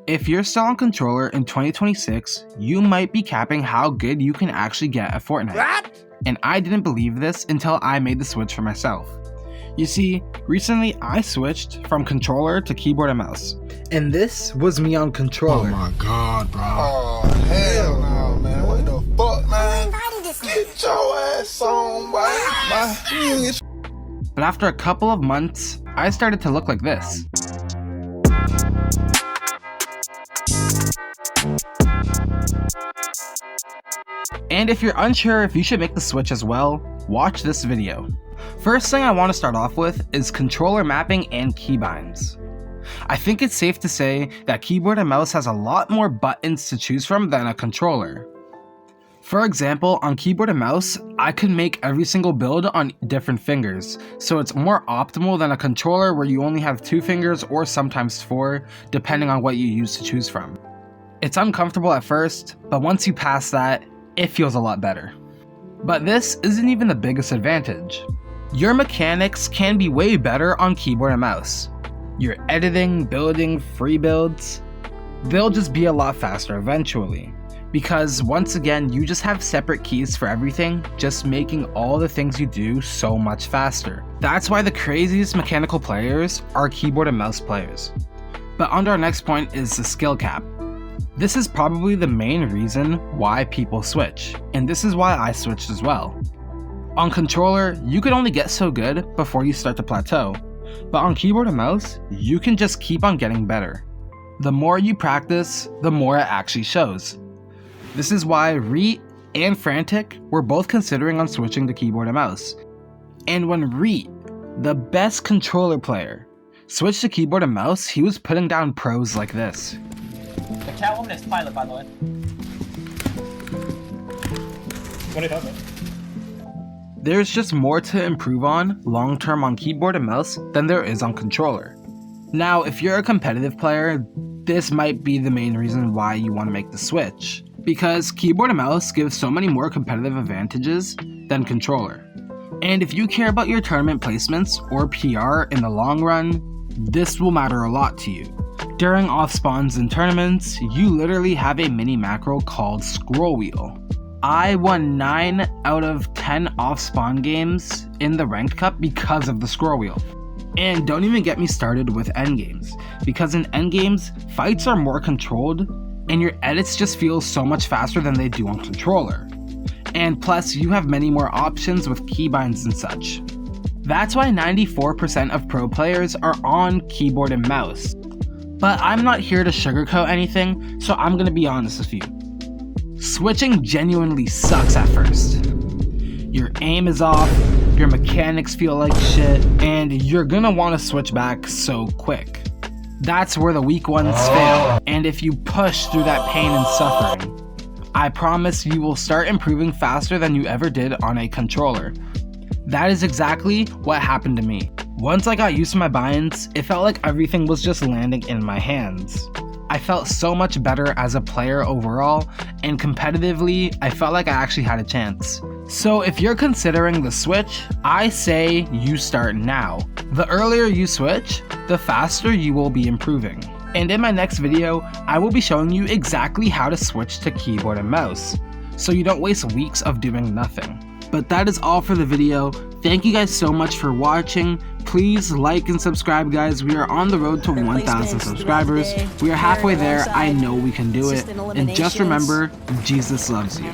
If you're still on controller in 2026, you might be capping how good you can actually get at Fortnite. What? And I didn't believe this until I made the switch for myself. You see, recently I switched from controller to keyboard and mouse. And this was me on controller. Oh my god, bro. Oh, hell no, man. What the fuck, man? Get your ass on, boy. But after a couple of months, I started to look like this. And if you're unsure if you should make the switch as well, watch this video. First thing I want to start off with is controller mapping and keybinds. I think it's safe to say that keyboard and mouse has a lot more buttons to choose from than a controller. For example, on keyboard and mouse, I could make every single build on different fingers, so it's more optimal than a controller where you only have 2 fingers or sometimes 4, depending on what you use to choose from. It's uncomfortable at first, but once you pass that, it feels a lot better. But this isn't even the biggest advantage. Your mechanics can be way better on keyboard and mouse. Your editing, building, free builds, they'll just be a lot faster eventually. Because once again, you just have separate keys for everything, just making all the things you do so much faster. That's why the craziest mechanical players are keyboard and mouse players. But on to our next point is the skill cap. This is probably the main reason why people switch, and this is why I switched as well. On controller, you could only get so good before you start to plateau, but on keyboard and mouse, you can just keep on getting better. The more you practice, the more it actually shows. This is why Reet and Frantic were both considering on switching to keyboard and mouse. And when Reet, the best controller player, switched to keyboard and mouse, he was putting down pros like this. The Catwoman is Pilot, by the way. What are you talking about? There's just more to improve on long-term on keyboard and mouse than there is on controller. Now, if you're a competitive player, this might be the main reason why you want to make the switch, because keyboard and mouse give so many more competitive advantages than controller. And if you care about your tournament placements or PR in the long run, this will matter a lot to you. During off spawns and tournaments, you literally have a mini macro called scroll wheel. I won 9 out of 10 off spawn games in the ranked cup because of the scroll wheel. And don't even get me started with endgames, because in endgames, fights are more controlled and your edits just feel so much faster than they do on controller. And plus, you have many more options with keybinds and such. That's why 94% of pro players are on keyboard and mouse. But I'm not here to sugarcoat anything, so I'm gonna be honest with you. Switching genuinely sucks at first. Your aim is off, your mechanics feel like shit, and you're gonna want to switch back so quick. That's where the weak ones fail, and if you push through that pain and suffering, I promise you will start improving faster than you ever did on a controller. That is exactly what happened to me. Once I got used to my binds, it felt like everything was just landing in my hands. I felt so much better as a player overall, and competitively, I felt like I actually had a chance. So if you're considering the switch, I say you start now. The earlier you switch, the faster you will be improving. And in my next video, I will be showing you exactly how to switch to keyboard and mouse, so you don't waste weeks of doing nothing. But that is all for the video. Thank you guys so much for watching. Please like and subscribe, guys. We are on the road to 1,000 subscribers. We are halfway there. I know we can do it. And just remember, Jesus loves you.